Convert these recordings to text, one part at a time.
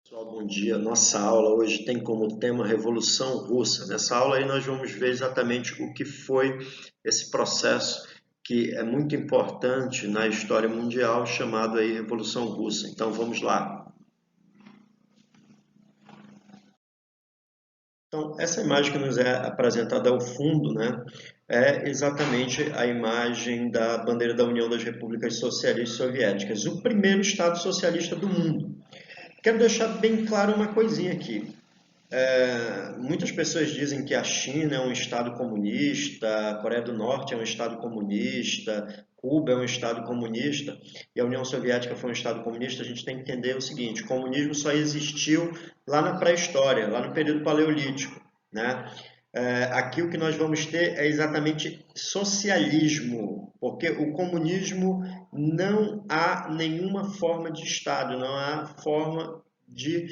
Pessoal, bom dia. Nossa aula hoje tem como tema Revolução Russa. Nessa aula aí nós vamos ver exatamente o que foi esse processo que é muito importante na história mundial, chamado aí Revolução Russa. Então vamos lá. Então, essa imagem que nos é apresentada ao fundo, né, é exatamente a imagem da bandeira da União das Repúblicas Socialistas Soviéticas, o primeiro Estado socialista do mundo. Quero deixar bem claro uma coisinha aqui. Muitas pessoas dizem que a China é um estado comunista, a Coreia do Norte é um estado comunista, Cuba é um estado comunista e a União Soviética foi um estado comunista. A gente tem que entender o seguinte: o comunismo só existiu lá na pré-história, lá no período paleolítico, né? Aqui o que nós vamos ter é exatamente socialismo, porque o comunismo não há nenhuma forma de Estado, não há forma de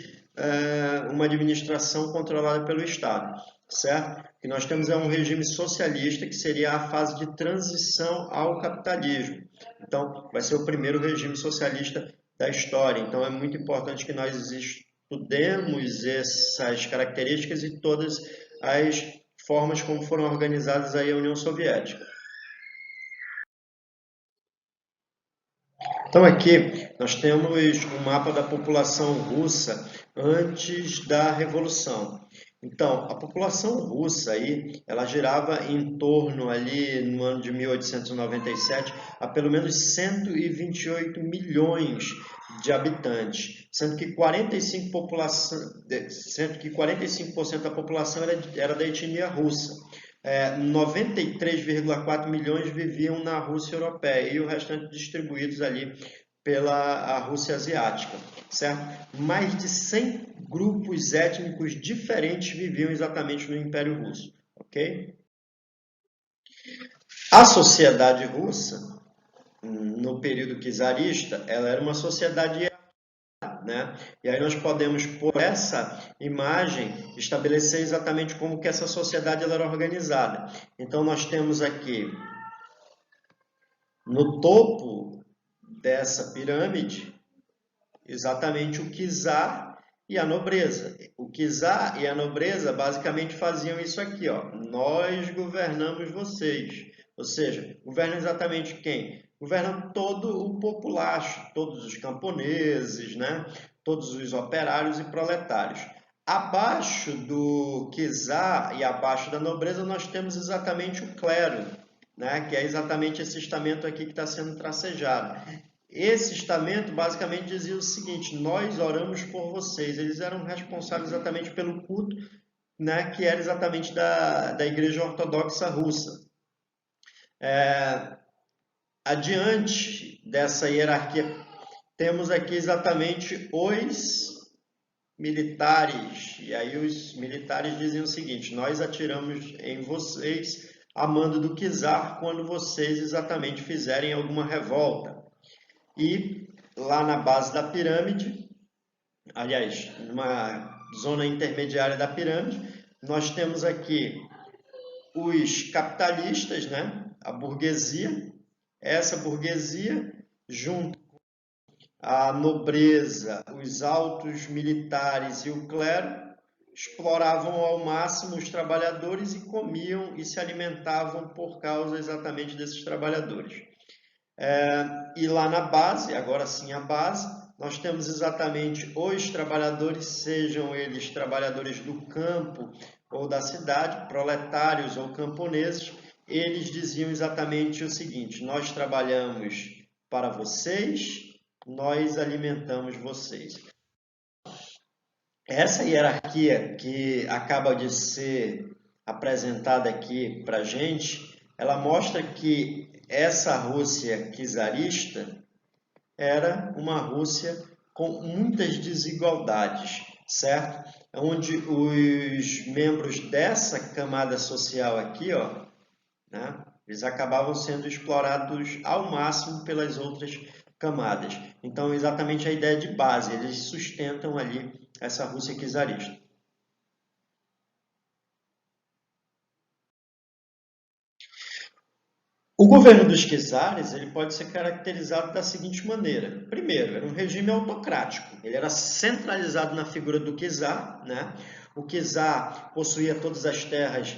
uma administração controlada pelo Estado, certo? O que nós temos é um regime socialista, que seria a fase de transição ao capitalismo. Então, vai ser o primeiro regime socialista da história. Então, é muito importante que nós estudemos essas características e todas as formas como foram organizadas aí a União Soviética. Então aqui nós temos um mapa da população russa antes da Revolução. Então, a população russa aí, ela girava em torno ali no ano de 1897 a pelo menos 128 milhões de habitantes, sendo que 45% da população era da etnia russa. 93,4 milhões viviam na Rússia europeia e o restante distribuídos ali pela Rússia asiática, certo? Mais de 100 grupos étnicos diferentes viviam exatamente no Império Russo, ok? A sociedade russa, no período czarista, ela era uma sociedade, né? E aí nós podemos, por essa imagem, estabelecer exatamente como que essa sociedade ela era organizada. Então nós temos aqui, no topo dessa pirâmide, exatamente o czar e a nobreza. O czar e a nobreza basicamente faziam isso aqui, ó. Nós governamos vocês. Ou seja, governam exatamente quem? Governam todo o populacho, todos os camponeses, né? Todos os operários e proletários. Abaixo do czar e abaixo da nobreza nós temos exatamente o clero, né? Que é exatamente esse estamento aqui que está sendo tracejado. Esse estamento basicamente dizia o seguinte: nós oramos por vocês. Eles eram responsáveis exatamente pelo culto, né, que era exatamente da Igreja Ortodoxa Russa. Adiante dessa hierarquia, temos aqui exatamente os militares. E aí os militares dizem o seguinte: nós atiramos em vocês a mando do czar quando vocês exatamente fizerem alguma revolta. E lá na base da pirâmide, aliás, numa zona intermediária da pirâmide, nós temos aqui os capitalistas, né? A burguesia. Essa burguesia, junto com a nobreza, os altos militares e o clero, exploravam ao máximo os trabalhadores e comiam e se alimentavam por causa exatamente desses trabalhadores. E lá na base, agora sim a base, nós temos exatamente os trabalhadores, sejam eles trabalhadores do campo ou da cidade, proletários ou camponeses. Eles diziam exatamente o seguinte: nós trabalhamos para vocês, nós alimentamos vocês. Essa hierarquia que acaba de ser apresentada aqui para a gente, ela mostra que essa Rússia czarista era uma Rússia com muitas desigualdades, certo? Onde os membros dessa camada social aqui, ó, né, eles acabavam sendo explorados ao máximo pelas outras camadas. Então, exatamente a ideia de base, eles sustentam ali essa Rússia czarista. O governo dos czares ele pode ser caracterizado da seguinte maneira. Primeiro, era um regime autocrático. Ele era centralizado na figura do czar, né? O czar possuía todas as terras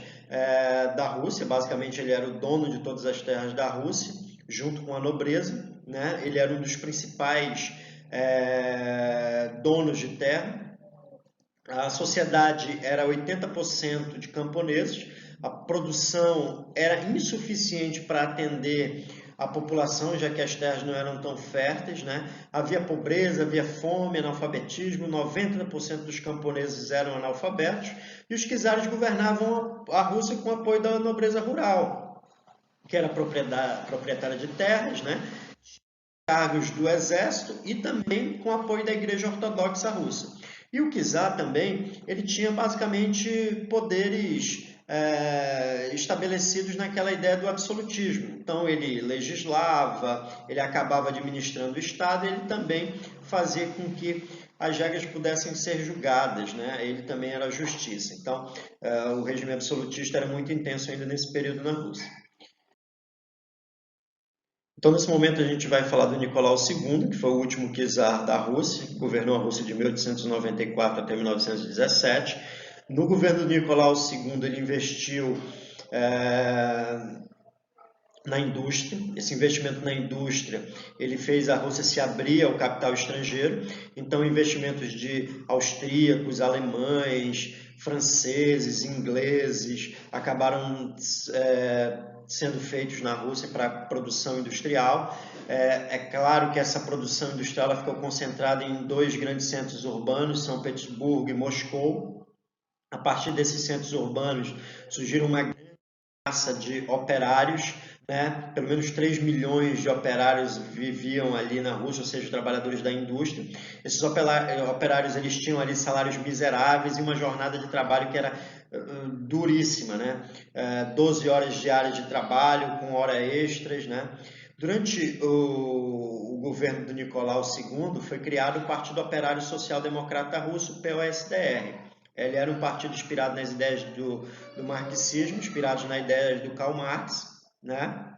da Rússia, basicamente ele era o dono de todas as terras da Rússia, junto com a nobreza, né? Ele era um dos principais donos de terra. A sociedade era 80% de camponeses, a produção era insuficiente para atender a população, já que as terras não eram tão férteis, né? Havia pobreza, havia fome, analfabetismo, 90% dos camponeses eram analfabetos, e os czares governavam a Rússia com o apoio da nobreza rural, que era proprietária de terras, né? Cargos do exército e também com apoio da Igreja Ortodoxa Russa. E o czar também, ele tinha basicamente poderes estabelecidos naquela ideia do absolutismo. Então ele legislava, ele acabava administrando o Estado, e ele também fazia com que as regras pudessem ser julgadas, né? Ele também era a justiça. Então o regime absolutista era muito intenso ainda nesse período na Rússia. Então, nesse momento, a gente vai falar do Nicolau II, que foi o último czar da Rússia, que governou a Rússia de 1894 até 1917. No governo do Nicolau II, ele investiu na indústria. Esse investimento na indústria, ele fez a Rússia se abrir ao capital estrangeiro. Então, investimentos de austríacos, alemães, franceses, ingleses, acabaram sendo feitos na Rússia para produção industrial. É claro que essa produção industrial ela ficou concentrada em dois grandes centros urbanos, São Petersburgo e Moscou. A partir desses centros urbanos surgiram uma grande massa de operários, né? Pelo menos 3 milhões de operários viviam ali na Rússia, ou seja, trabalhadores da indústria. Esses operários eles tinham ali salários miseráveis e uma jornada de trabalho que era duríssima, né? 12 horas diárias de trabalho com horas extras, né? Durante o governo do Nicolau II foi criado o Partido Operário Social Democrata Russo, POSDR. Ele era um partido inspirado nas ideias do marxismo, inspirados nas ideias do Karl Marx, né?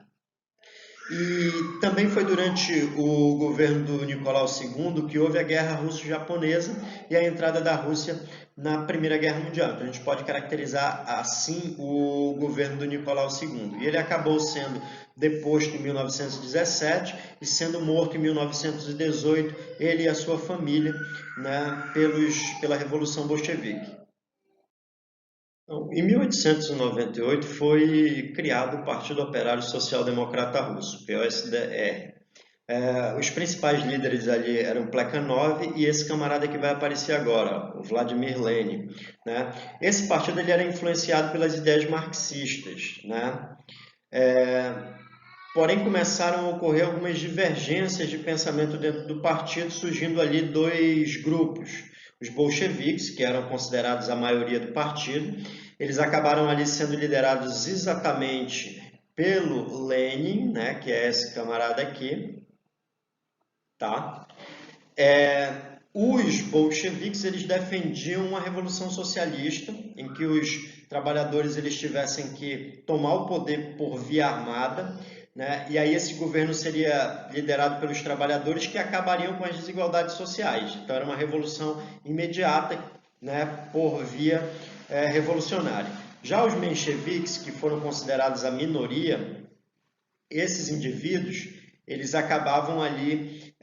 E também foi durante o governo do Nicolau II que houve a Guerra Russo-Japonesa e a entrada da Rússia na Primeira Guerra Mundial. Então a gente pode caracterizar assim o governo do Nicolau II. E ele acabou sendo deposto em 1917 e sendo morto em 1918, ele e a sua família, né, pela Revolução Bolchevique. Então, em 1898 foi criado o Partido Operário Social Democrata Russo, POSDR. Os principais líderes ali eram Plekhanov e esse camarada que vai aparecer agora, o Vladimir Lenin, né? Esse partido ele era influenciado pelas ideias marxistas, né? Porém, começaram a ocorrer algumas divergências de pensamento dentro do partido, surgindo ali dois grupos. Os bolcheviques, que eram considerados a maioria do partido, eles acabaram ali sendo liderados exatamente pelo Lenin, né, que é esse camarada aqui, tá? Os bolcheviques eles defendiam uma revolução socialista em que os trabalhadores eles tivessem que tomar o poder por via armada, né? E aí esse governo seria liderado pelos trabalhadores que acabariam com as desigualdades sociais. Então era uma revolução imediata, né, por via revolucionária. Já os mencheviques, que foram considerados a minoria, esses indivíduos eles acabavam ali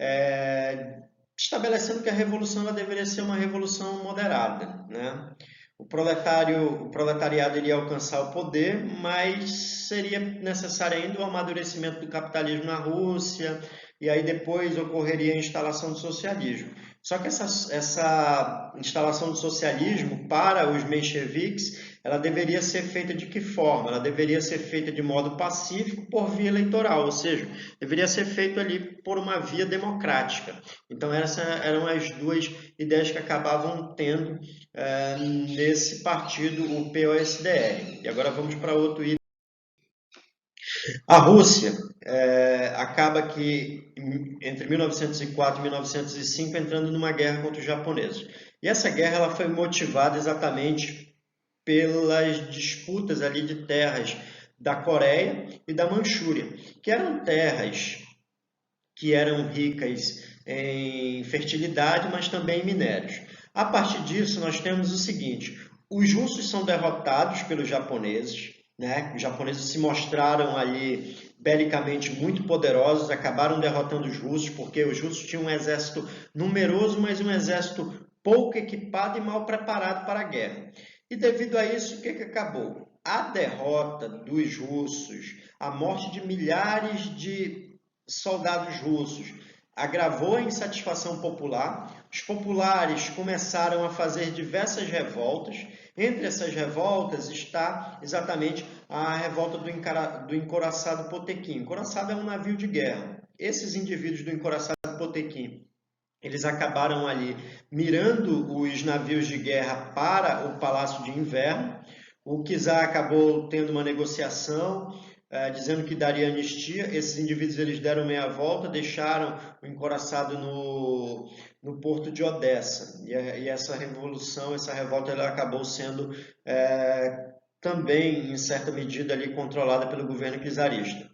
estabelecendo que a revolução ela deveria ser uma revolução moderada, né? O proletariado iria alcançar o poder, mas seria necessário ainda o amadurecimento do capitalismo na Rússia, e aí depois ocorreria a instalação do socialismo. Só que essa instalação do socialismo para os mencheviques, ela deveria ser feita de que forma? Ela deveria ser feita de modo pacífico por via eleitoral, ou seja, deveria ser feito ali por uma via democrática. Então essas eram as duas ideias que acabavam tendo nesse partido, o POSDR. E agora vamos para outro item. A Rússia acaba que entre 1904 e 1905 entrando numa guerra contra os japoneses. E essa guerra ela foi motivada exatamente pelas disputas ali de terras da Coreia e da Manchúria, que eram terras que eram ricas em fertilidade, mas também em minérios. A partir disso, nós temos o seguinte: os russos são derrotados pelos japoneses, né? Os japoneses se mostraram ali belicamente muito poderosos, acabaram derrotando os russos, porque os russos tinham um exército numeroso, mas um exército pouco equipado e mal preparado para a guerra. E devido a isso, o que acabou? A derrota dos russos, a morte de milhares de soldados russos, agravou a insatisfação popular. Os populares começaram a fazer diversas revoltas. Entre essas revoltas está exatamente a revolta do encouraçado Potemkin. Encouraçado é um navio de guerra. Esses indivíduos do encouraçado Potemkin, eles acabaram ali mirando os navios de guerra para o Palácio de Inverno. O czar acabou tendo uma negociação, dizendo que daria anistia. Esses indivíduos eles deram meia volta, deixaram o encouraçado no porto de Odessa. E essa revolução, essa revolta, ela acabou sendo também, em certa medida, ali, controlada pelo governo czarista.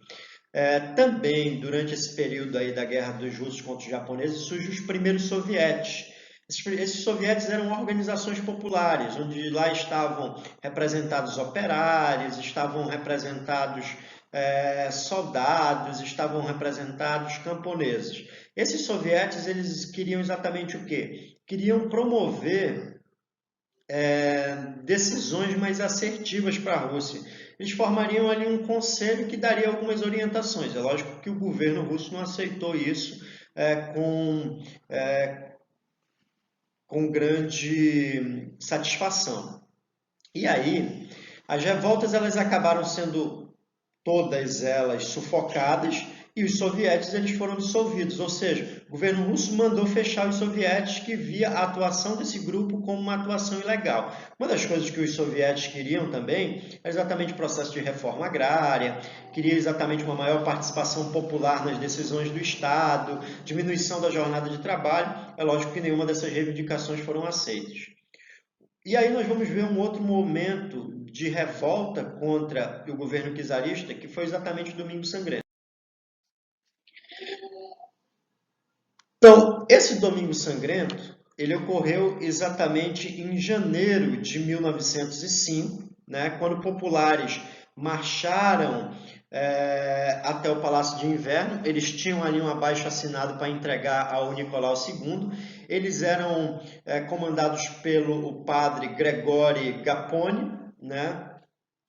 Também, durante esse período aí da guerra dos russos contra os japoneses, surgem os primeiros sovietes. Esses sovietes eram organizações populares, onde lá estavam representados operários, estavam representados soldados, estavam representados camponeses. Esses sovietes, eles queriam exatamente o quê? Queriam promover decisões mais assertivas para a Rússia. Eles formariam ali um conselho que daria algumas orientações. É lógico que o governo russo não aceitou isso com grande satisfação. E aí, as revoltas elas acabaram sendo todas elas sufocadas e os sovietes eles foram dissolvidos, ou seja, o governo russo mandou fechar os sovietes, que via a atuação desse grupo como uma atuação ilegal. Uma das coisas que os sovietes queriam também era exatamente o processo de reforma agrária, queria exatamente uma maior participação popular nas decisões do Estado, diminuição da jornada de trabalho. É lógico que nenhuma dessas reivindicações foram aceitas. E aí nós vamos ver um outro momento de revolta contra o governo czarista, que foi exatamente o Domingo Sangrento. Então, esse Domingo Sangrento, ele ocorreu exatamente em janeiro de 1905, né, quando populares marcharam até o Palácio de Inverno. Eles tinham ali um abaixo-assinado para entregar ao Nicolau II. Eles eram comandados pelo padre Gregori Gapone, né?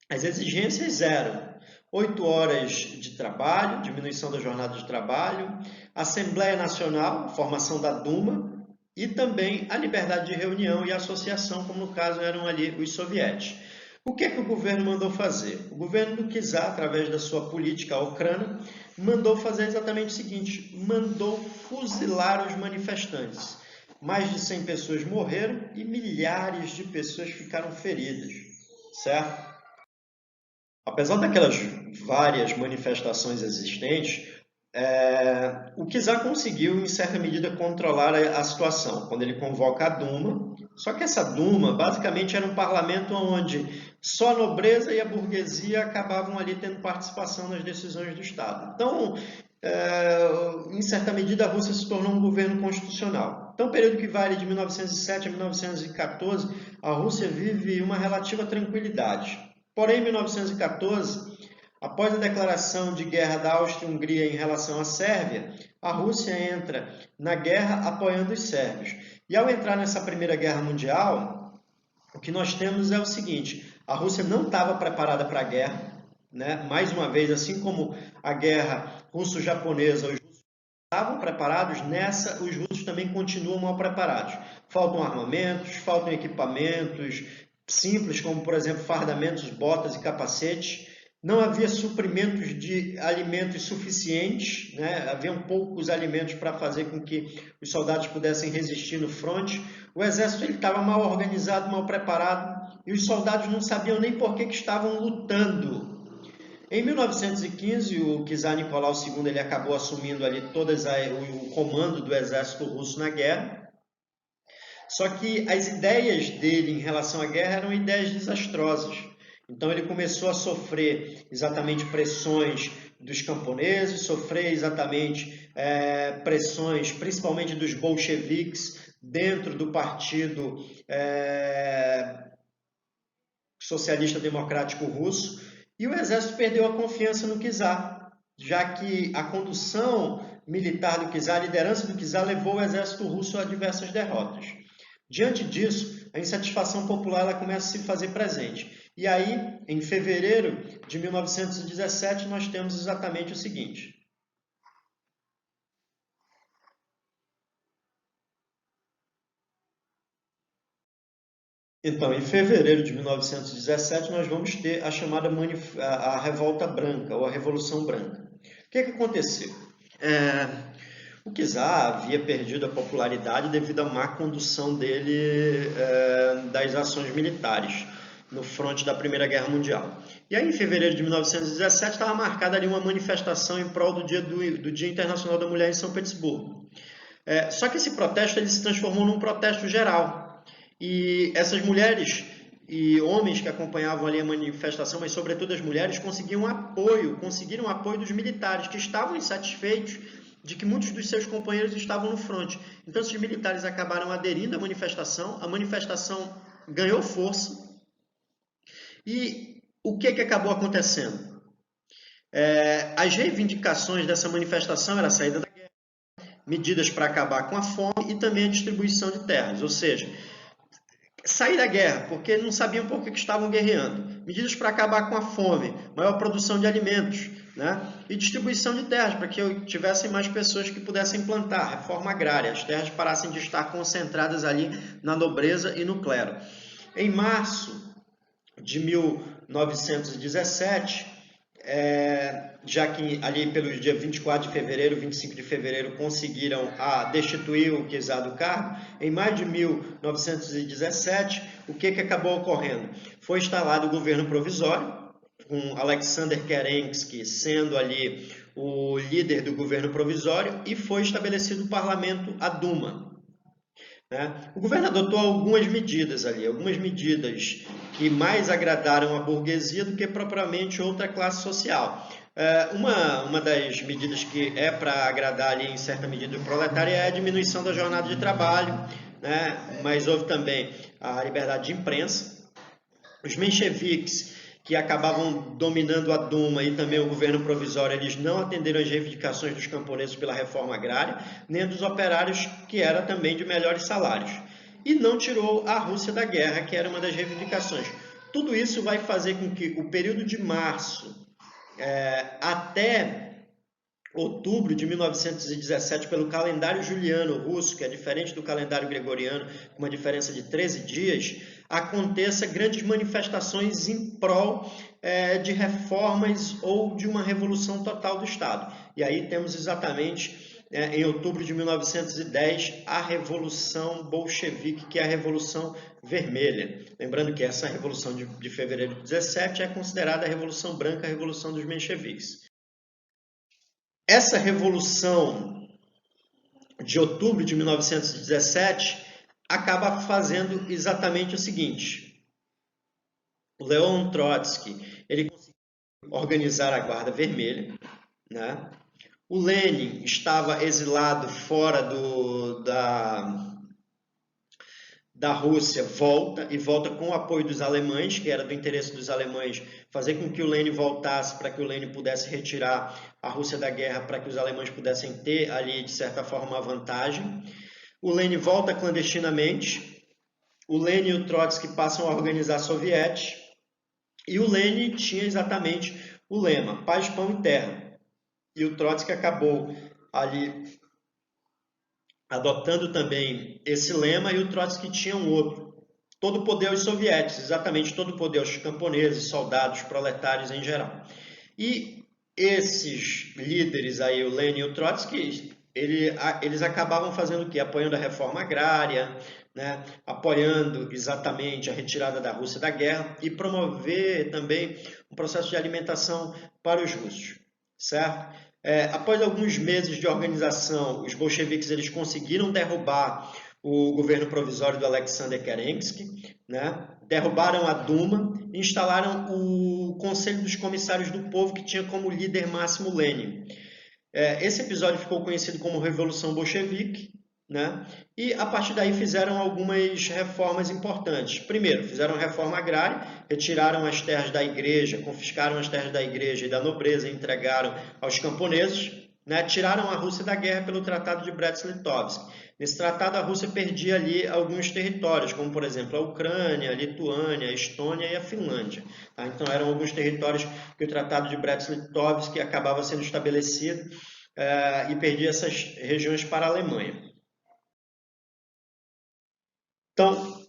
As exigências eram 8 horas de trabalho, diminuição da jornada de trabalho, Assembleia Nacional, formação da Duma, e também a liberdade de reunião e associação, como no caso eram ali os sovietes. O que é que o governo mandou fazer? O governo do czar, através da sua política à Ucrânia, mandou fazer exatamente o seguinte: mandou fuzilar os manifestantes. Mais de 100 pessoas morreram e milhares de pessoas ficaram feridas, certo? Apesar daquelas várias manifestações existentes, o czar conseguiu, em certa medida, controlar a situação, quando ele convoca a Duma. Só que essa Duma, basicamente, era um parlamento onde só a nobreza e a burguesia acabavam ali tendo participação nas decisões do Estado. Então, em certa medida, a Rússia se tornou um governo constitucional. Então, o período que vai de 1907 a 1914, a Rússia vive uma relativa tranquilidade. Porém, em 1914, após a declaração de guerra da Áustria-Hungria em relação à Sérvia, a Rússia entra na guerra apoiando os sérvios. E ao entrar nessa Primeira Guerra Mundial, o que nós temos é o seguinte: a Rússia não estava preparada para a guerra, né? Mais uma vez, assim como a guerra russo-japonesa, os russos estavam preparados, nessa os russos também continuam mal preparados. Faltam armamentos, faltam equipamentos simples, como, por exemplo, fardamentos, botas e capacetes. Não havia suprimentos de alimentos suficientes, né? Haviam poucos alimentos para fazer com que os soldados pudessem resistir no fronte. O exército estava mal organizado, mal preparado, e os soldados não sabiam nem por que estavam lutando. Em 1915, o czar Nicolau II ele acabou assumindo ali o comando do exército russo na guerra. Só que as ideias dele em relação à guerra eram ideias desastrosas. Então ele começou a sofrer exatamente pressões dos camponeses, sofrer exatamente pressões principalmente dos bolcheviques dentro do partido socialista democrático russo, e o exército perdeu a confiança no czar, já que a condução militar do czar, a liderança do czar levou o exército russo a diversas derrotas. Diante disso, a insatisfação popular ela começa a se fazer presente. E aí, em fevereiro de 1917, nós temos exatamente o seguinte. Então, em fevereiro de 1917, nós vamos ter a chamada a Revolta Branca, ou a Revolução Branca. O que aconteceu? O czar havia perdido a popularidade devido à má condução dele das ações militares no fronte da Primeira Guerra Mundial. E aí, em fevereiro de 1917, estava marcada ali uma manifestação em prol do Dia Internacional da Mulher em São Petersburgo. Só que esse protesto ele se transformou num protesto geral. E essas mulheres e homens que acompanhavam ali a manifestação, mas sobretudo as mulheres, conseguiram apoio dos militares, que estavam insatisfeitos de que muitos dos seus companheiros estavam no fronte. Então esses militares acabaram aderindo à manifestação, a manifestação ganhou força, e o que acabou acontecendo? As reivindicações dessa manifestação eram a saída da guerra, medidas para acabar com a fome e também a distribuição de terras, ou seja, sair da guerra, porque não sabiam por que estavam guerreando. Medidas para acabar com a fome, maior produção de alimentos, né? E distribuição de terras, para que tivessem mais pessoas que pudessem plantar, reforma agrária, as terras parassem de estar concentradas ali na nobreza e no clero. Em março de 1917, já que ali pelos dias 24 de fevereiro, 25 de fevereiro, conseguiram destituir o czar do cargo, em maio de 1917, o que acabou ocorrendo? Foi instalado o governo provisório, com Alexander Kerensky sendo ali o líder do governo provisório, e foi estabelecido o parlamento, a Duma. O governo adotou algumas medidas ali, algumas medidas que mais agradaram a burguesia do que propriamente outra classe social. Uma das medidas que é para agradar ali, em certa medida, o proletário é a diminuição da jornada de trabalho, né? Mas houve também a liberdade de imprensa. Os mencheviques, que acabavam dominando a Duma e também o governo provisório, eles não atenderam às reivindicações dos camponeses pela reforma agrária, nem dos operários, que era também de melhores salários. E não tirou a Rússia da guerra, que era uma das reivindicações. Tudo isso vai fazer com que o período de março até outubro de 1917, pelo calendário juliano russo, que é diferente do calendário gregoriano, com uma diferença de 13 dias, aconteça grandes manifestações em prol de reformas ou de uma revolução total do Estado. E aí temos exatamente, em outubro de 1910, a Revolução Bolchevique, que é a Revolução Vermelha. Lembrando que essa Revolução de fevereiro de 17 é considerada a Revolução Branca, a Revolução dos Mencheviques. Essa revolução de outubro de 1917 acaba fazendo exatamente o seguinte. O Leon Trotsky ele conseguiu organizar a Guarda Vermelha, né? O Lenin estava exilado fora da Rússia, volta com o apoio dos alemães, que era do interesse dos alemães fazer com que o Lenin voltasse, para que o Lenin pudesse retirar a Rússia da guerra, para que os alemães pudessem ter ali, de certa forma, uma vantagem. O Lenin volta clandestinamente, o Lenin e o Trotsky passam a organizar sovietes, e o Lenin tinha exatamente o lema, paz, pão e terra. E o Trotsky acabou ali adotando também esse lema, e o Trotsky tinha um outro. Todo o poder aos sovietes, exatamente todo o poder aos camponeses, soldados, proletários em geral. E esses líderes aí, o Lenin e o Trotsky, eles acabavam fazendo o quê? Apoiando a reforma agrária, né? Apoiando exatamente a retirada da Rússia da guerra e promover também um processo de alimentação para os russos, certo? Após alguns meses de organização, os bolcheviques eles conseguiram derrubar o governo provisório do Alexander Kerensky, né? Derrubaram a Duma e instalaram o Conselho dos Comissários do Povo, que tinha como líder máximo Lenin. Esse episódio ficou conhecido como Revolução Bolchevique, né? E a partir daí fizeram algumas reformas importantes. Primeiro, fizeram reforma agrária, retiraram as terras da igreja, confiscaram as terras da igreja e da nobreza e entregaram aos camponeses, né? Tiraram a Rússia da guerra pelo Tratado de Brest-Litovsk. Nesse tratado, a Rússia perdia ali alguns territórios, como, por exemplo, a Ucrânia, a Lituânia, a Estônia e a Finlândia. Tá? Então, eram alguns territórios que o Tratado de Brest-Litovsk acabava sendo estabelecido e perdia essas regiões para a Alemanha. Então,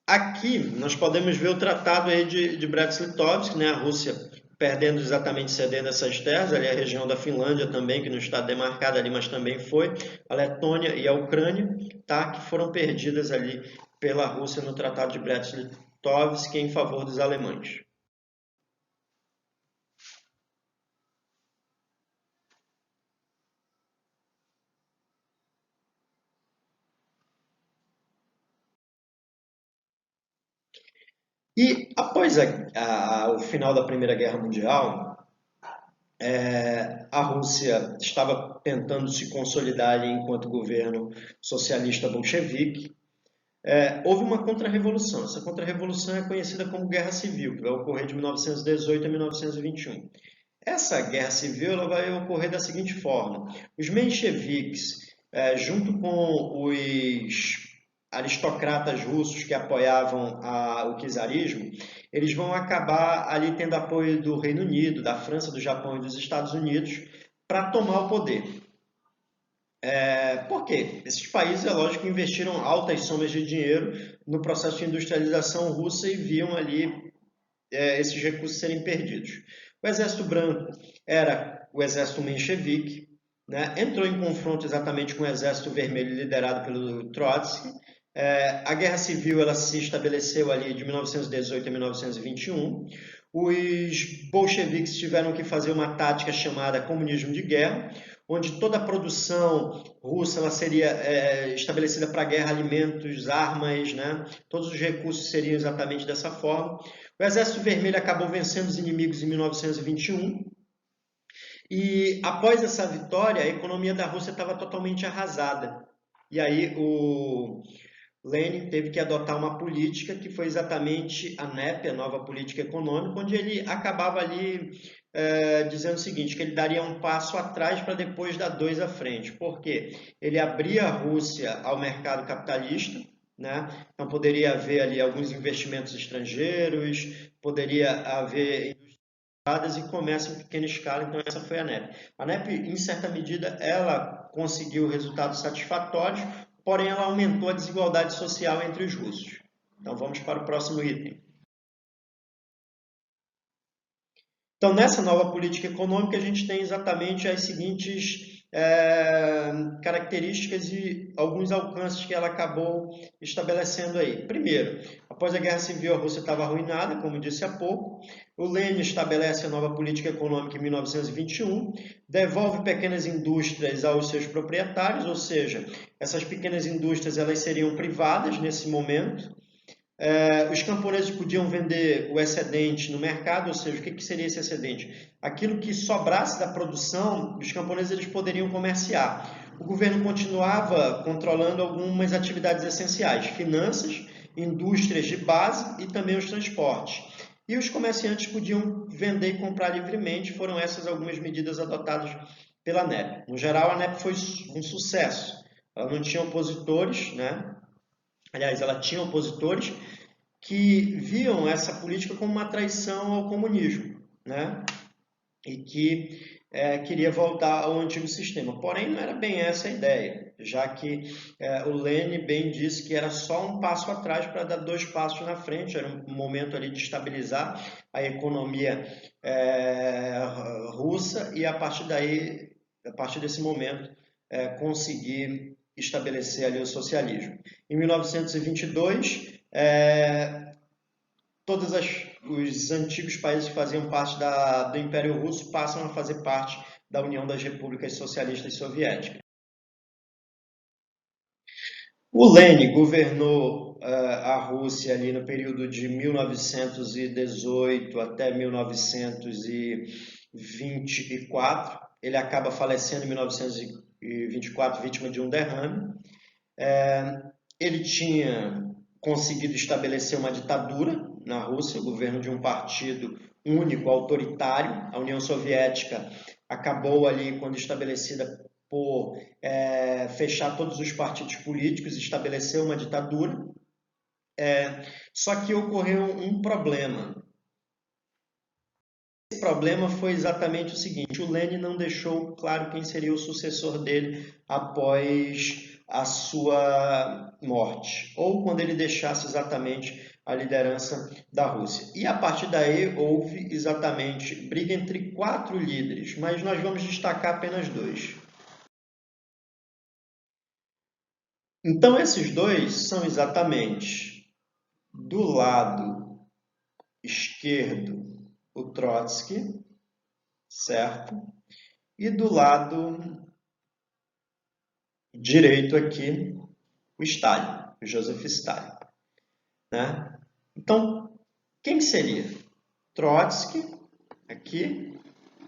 aqui nós podemos ver o tratado aí de Brest-Litovsk, né? A Rússia perdendo exatamente, cedendo essas terras, ali a região da Finlândia também, que não está demarcada ali, mas também foi, a Letônia e a Ucrânia, tá? Que foram perdidas ali pela Rússia no tratado de Brest-Litovsk em favor dos alemães. E após o final da Primeira Guerra Mundial, a Rússia estava tentando se consolidar ali enquanto governo socialista bolchevique. Houve uma contra-revolução. Essa contra-revolução é conhecida como Guerra Civil, que vai ocorrer de 1918 a 1921. Essa guerra civil ela vai ocorrer da seguinte forma: os mencheviques, junto com os aristocratas russos que apoiavam o czarismo, eles vão acabar ali tendo apoio do Reino Unido, da França, do Japão e dos Estados Unidos para tomar o poder. Por quê? Esses países, é lógico, investiram altas somas de dinheiro no processo de industrialização russa e viam ali esses recursos serem perdidos. O Exército Branco era o Exército Menchevique, né? Entrou em confronto exatamente com o Exército Vermelho liderado pelo Trotsky. A Guerra Civil ela se estabeleceu ali de 1918 a 1921. Os bolcheviques tiveram que fazer uma tática chamada comunismo de guerra, onde toda a produção russa ela seria estabelecida para a guerra, alimentos, armas, né? Todos os recursos seriam exatamente dessa forma. O Exército Vermelho acabou vencendo os inimigos em 1921 e após essa vitória a economia da Rússia estava totalmente arrasada. E aí o Lenin teve que adotar uma política que foi exatamente a NEP, a nova política econômica, onde ele acabava ali dizendo o seguinte, que ele daria um passo atrás para depois dar dois à frente. Por quê? Ele abria a Rússia ao mercado capitalista, né? Então poderia haver ali alguns investimentos estrangeiros, poderia haver indústrias e comércio em pequena escala, então essa foi a NEP. A NEP, em certa medida, ela conseguiu resultados satisfatórios, porém ela aumentou a desigualdade social entre os russos. Então vamos para o próximo item. Então, nessa nova política econômica, a gente tem exatamente as seguintes características e alguns alcances que ela acabou estabelecendo aí. Primeiro, após a Guerra Civil, a Rússia estava arruinada, como disse há pouco. O Lenin estabelece a nova política econômica em 1921, devolve pequenas indústrias aos seus proprietários, ou seja, essas pequenas indústrias elas seriam privadas nesse momento. Os camponeses podiam vender o excedente no mercado, ou seja, o que seria esse excedente? Aquilo que sobrasse da produção, os camponeses eles poderiam comerciar. O governo continuava controlando algumas atividades essenciais, finanças, indústrias de base e também os transportes. E os comerciantes podiam vender e comprar livremente, foram essas algumas medidas adotadas pela NEP. No geral, a NEP foi um sucesso. Ela não tinha opositores, né? Aliás, ela tinha opositores que viam essa política como uma traição ao comunismo, né? E que queria voltar ao antigo sistema. Porém, não era bem essa a ideia, já que o Lenin bem disse que era só um passo atrás para dar dois passos na frente, era um momento ali de estabilizar a economia russa e a partir daí, a partir desse momento, conseguir estabelecer ali o socialismo. Em 1922, todos os antigos países que faziam parte do Império Russo passam a fazer parte da União das Repúblicas Socialistas Soviéticas. O Lenin governou a Rússia ali no período de 1918 até 1924. Ele acaba falecendo em 1924, vítima de um derrame. Ele tinha conseguido estabelecer uma ditadura na Rússia, o governo de um partido único, autoritário. A União Soviética acabou ali, quando estabelecida, por fechar todos os partidos políticos, estabelecer uma ditadura. Só que ocorreu um problema. Esse problema foi exatamente o seguinte: o Lenin não deixou claro quem seria o sucessor dele após a sua morte, ou quando ele deixasse exatamente a liderança da Rússia. E a partir daí houve exatamente briga entre 4 líderes, mas nós vamos destacar apenas 2. Então esses 2 são exatamente, do lado esquerdo, o Trotsky, certo? E do lado direito aqui, o Stalin, o Joseph Stalin, né? Então, quem seria? Trotsky, aqui,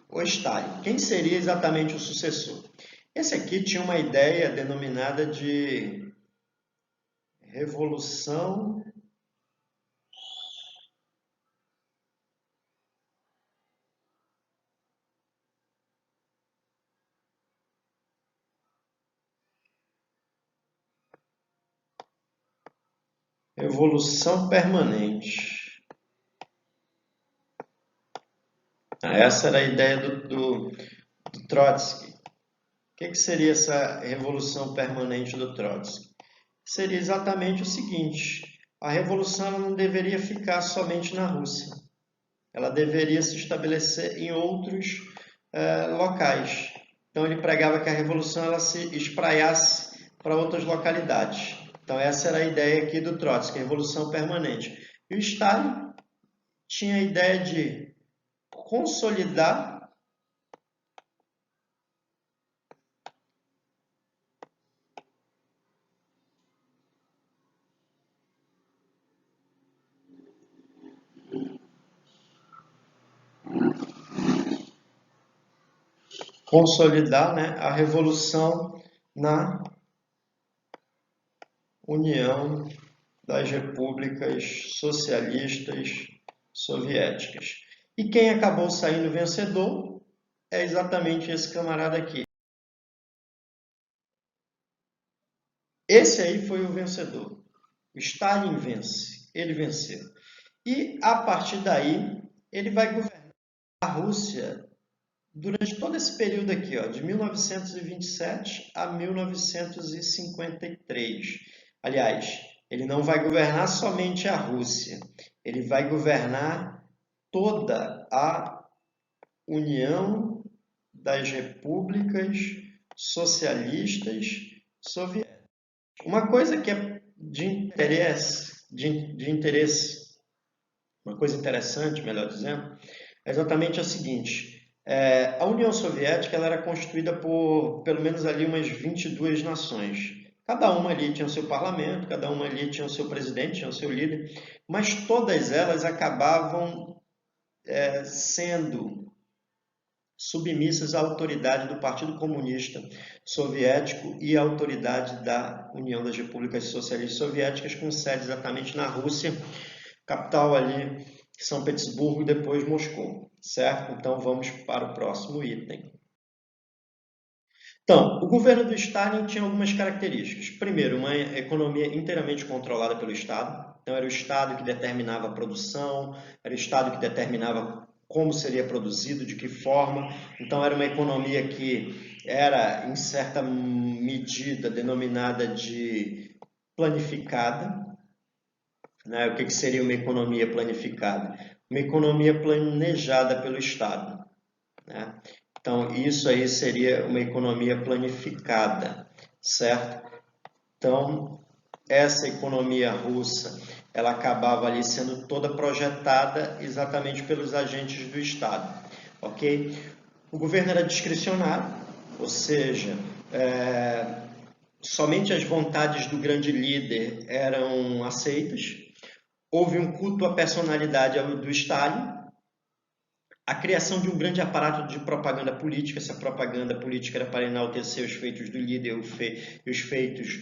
ou Stalin? Quem seria exatamente o sucessor? Esse aqui tinha uma ideia denominada de revolução permanente. Essa era a ideia do Trotsky. O que seria essa revolução permanente do Trotsky? Seria exatamente o seguinte: a revolução ela não deveria ficar somente na Rússia, ela deveria se estabelecer em outros locais. Então ele pregava que a revolução ela se espraiasse para outras localidades. Então essa era a ideia aqui do Trotsky, a revolução permanente. E o Stalin tinha a ideia de consolidar né, a revolução na União das Repúblicas Socialistas Soviéticas. E quem acabou saindo vencedor é exatamente esse camarada aqui. Esse aí foi o vencedor. O Stalin vence, ele venceu. E a partir daí, ele vai governar a Rússia durante todo esse período aqui, ó, de 1927 a 1953. Aliás, ele não vai governar somente a Rússia, ele vai governar toda a União das Repúblicas Socialistas Soviéticas. Uma coisa que é de interesse, uma coisa interessante, melhor dizendo, é exatamente a seguinte: a União Soviética ela era constituída por pelo menos ali umas 22 nações. Cada uma ali tinha o seu parlamento, cada uma ali tinha o seu presidente, tinha o seu líder, mas todas elas acabavam sendo submissas à autoridade do Partido Comunista Soviético e à autoridade da União das Repúblicas Socialistas Soviéticas, com sede exatamente na Rússia, capital ali São Petersburgo e depois Moscou, certo? Então vamos para o próximo item. Então, o governo do Stalin tinha algumas características. Primeiro, uma economia inteiramente controlada pelo Estado. Então, era o Estado que determinava a produção, era o Estado que determinava como seria produzido, de que forma. Então, era uma economia que era, em certa medida, denominada de planificada. Né? O que seria uma economia planificada? Uma economia planejada pelo Estado. Né? Então, isso aí seria uma economia planificada, certo? Então, essa economia russa, ela acabava ali sendo toda projetada exatamente pelos agentes do Estado, ok? O governo era discricionário, ou seja, somente as vontades do grande líder eram aceitas. Houve um culto à personalidade do Stalin, a criação de um grande aparato de propaganda política. Essa propaganda política era para enaltecer os feitos do líder e os feitos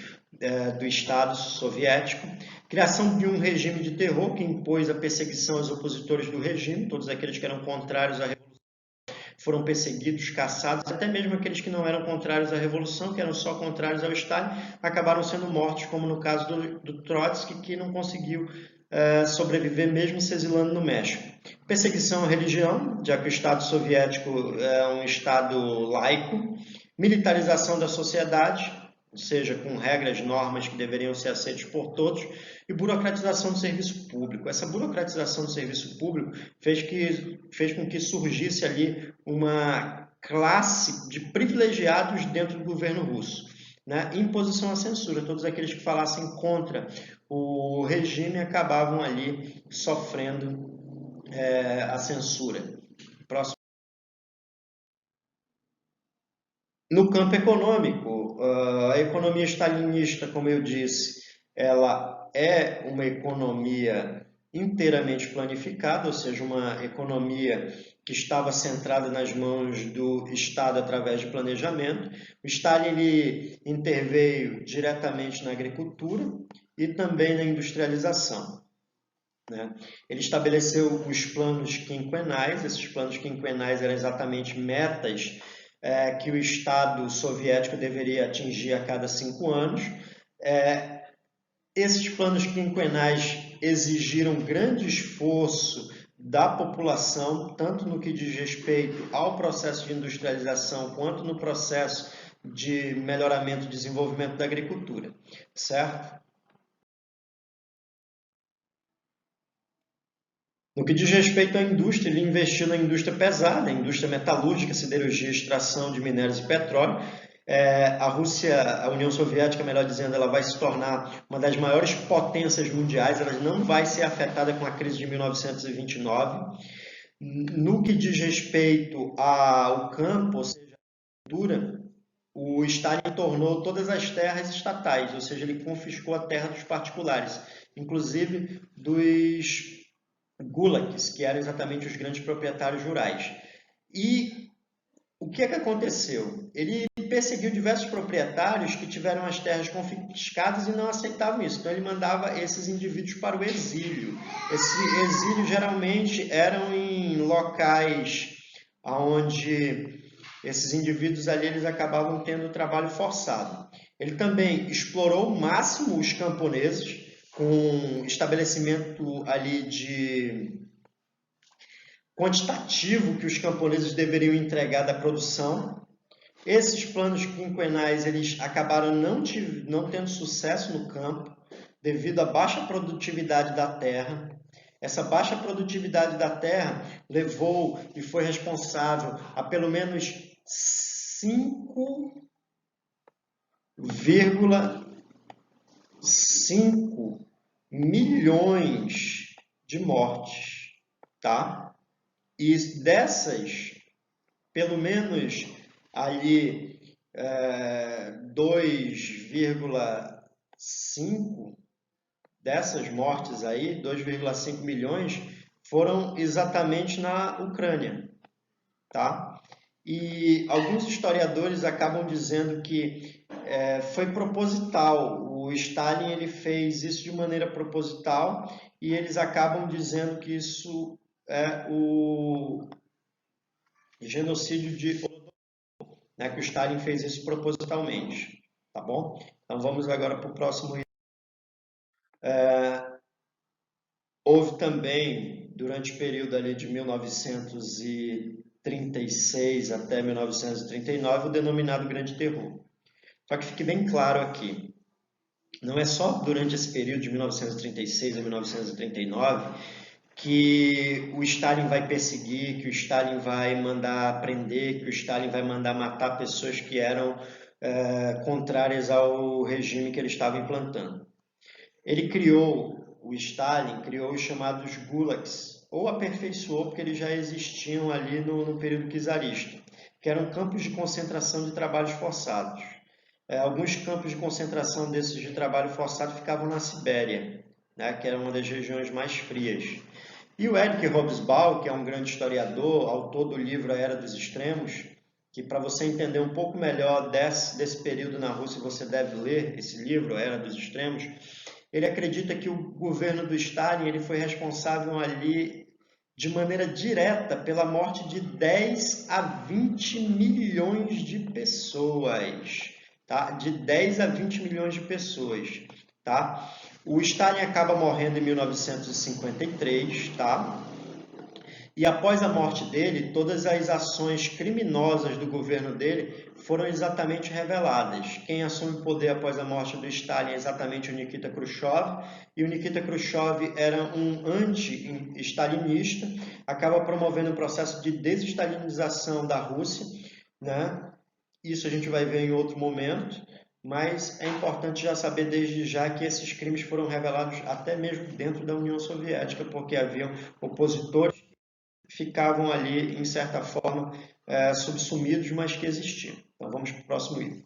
do Estado soviético. Criação de um regime de terror que impôs a perseguição aos opositores do regime, todos aqueles que eram contrários à revolução foram perseguidos, caçados, até mesmo aqueles que não eram contrários à revolução, que eram só contrários ao Stalin, acabaram sendo mortos, como no caso do Trotsky, que não conseguiu sobreviver mesmo se exilando no México. Perseguição à religião, já que o Estado soviético é um Estado laico. Militarização da sociedade, ou seja, com regras, normas que deveriam ser aceitas por todos, e burocratização do serviço público. Essa burocratização do serviço público fez com que surgisse ali uma classe de privilegiados dentro do governo russo. Né? Imposição à censura, todos aqueles que falassem contra o regime acabavam ali sofrendo a censura. Próximo. No campo econômico, a economia stalinista, como eu disse, ela é uma economia inteiramente planificada, ou seja, uma economia que estava centrada nas mãos do Estado através de planejamento. O Stalin ele interveio diretamente na agricultura e também na industrialização. Né? Ele estabeleceu os planos quinquenais. Esses planos quinquenais eram exatamente metas que o Estado soviético deveria atingir a cada 5 anos. Esses planos quinquenais exigiram grande esforço da população, tanto no que diz respeito ao processo de industrialização, quanto no processo de melhoramento e desenvolvimento da agricultura, certo? No que diz respeito à indústria, ele investiu na indústria pesada, indústria metalúrgica, siderurgia, extração de minérios e petróleo. A Rússia, a União Soviética, melhor dizendo, ela vai se tornar uma das maiores potências mundiais, ela não vai ser afetada com a crise de 1929. No que diz respeito ao campo, ou seja, a agricultura, o Stalin tornou todas as terras estatais, ou seja, ele confiscou a terra dos particulares, inclusive dos gulags, que eram exatamente os grandes proprietários rurais. E o que aconteceu? Ele perseguiu diversos proprietários que tiveram as terras confiscadas e não aceitavam isso. Então ele mandava esses indivíduos para o exílio. Esse exílio geralmente eram em locais onde esses indivíduos ali eles acabavam tendo trabalho forçado. Ele também explorou ao máximo os camponeses, com estabelecimento ali de quantitativo que os camponeses deveriam entregar da produção. Esses planos quinquenais eles acabaram não tendo sucesso no campo devido à baixa produtividade da terra. Essa baixa produtividade da terra levou e foi responsável a pelo menos 5,5 milhões de mortes, tá? E dessas, pelo menos ali 2,5 dessas mortes aí, 2,5 milhões, foram exatamente na Ucrânia, tá? E alguns historiadores acabam dizendo que foi proposital. O Stalin ele fez isso de maneira proposital e eles acabam dizendo que isso é o genocídio de Holodomor, né, que o Stalin fez isso propositalmente, tá bom? Então vamos agora para o próximo. Houve também, durante o período ali de 1936 até 1939, o denominado Grande Terror. Só que fique bem claro aqui, não é só durante esse período de 1936 a 1939 que o Stalin vai perseguir, que o Stalin vai mandar prender, que o Stalin vai mandar matar pessoas que eram contrárias ao regime que ele estava implantando. O Stalin criou os chamados gulags, ou aperfeiçoou porque eles já existiam ali no período czarista, que eram campos de concentração de trabalhos forçados. Alguns campos de concentração desses de trabalho forçado ficavam na Sibéria, né, que era uma das regiões mais frias. E o Eric Hobsbawm, que é um grande historiador, autor do livro A Era dos Extremos, que para você entender um pouco melhor desse período na Rússia, você deve ler esse livro, A Era dos Extremos. Ele acredita que o governo do Stalin ele foi responsável ali de maneira direta pela morte de 10 a 20 milhões de pessoas, tá? De 10 a 20 milhões de pessoas, tá? O Stalin acaba morrendo em 1953, tá? E após a morte dele, todas as ações criminosas do governo dele foram exatamente reveladas. Quem assume o poder após a morte do Stalin é exatamente o Nikita Khrushchev, e o Nikita Khrushchev era um anti-stalinista, acaba promovendo um processo de desestalinização da Rússia, né? Isso a gente vai ver em outro momento, mas é importante já saber desde já que esses crimes foram revelados até mesmo dentro da União Soviética, porque haviam opositores ficavam ali, em certa forma, subsumidos, mas que existiam. Então vamos para o próximo item.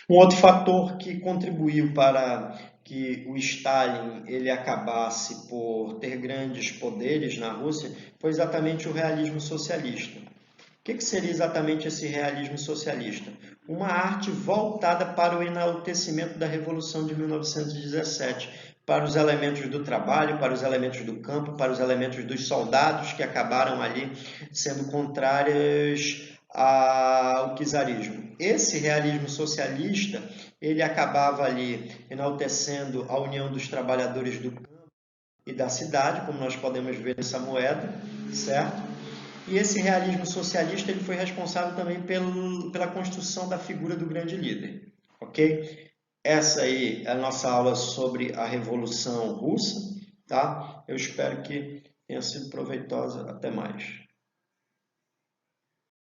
Um outro fator que contribuiu para que o Stalin ele acabasse por ter grandes poderes na Rússia foi exatamente o realismo socialista. O que seria exatamente esse realismo socialista? Uma arte voltada para o enaltecimento da Revolução de 1917, para os elementos do trabalho, para os elementos do campo, para os elementos dos soldados que acabaram ali sendo contrários ao czarismo. Esse realismo socialista, ele acabava ali enaltecendo a união dos trabalhadores do campo e da cidade, como nós podemos ver nessa moeda, certo? E esse realismo socialista ele foi responsável também pela construção da figura do grande líder, ok? Essa aí é a nossa aula sobre a Revolução Russa, tá? Eu espero que tenha sido proveitosa. Até mais.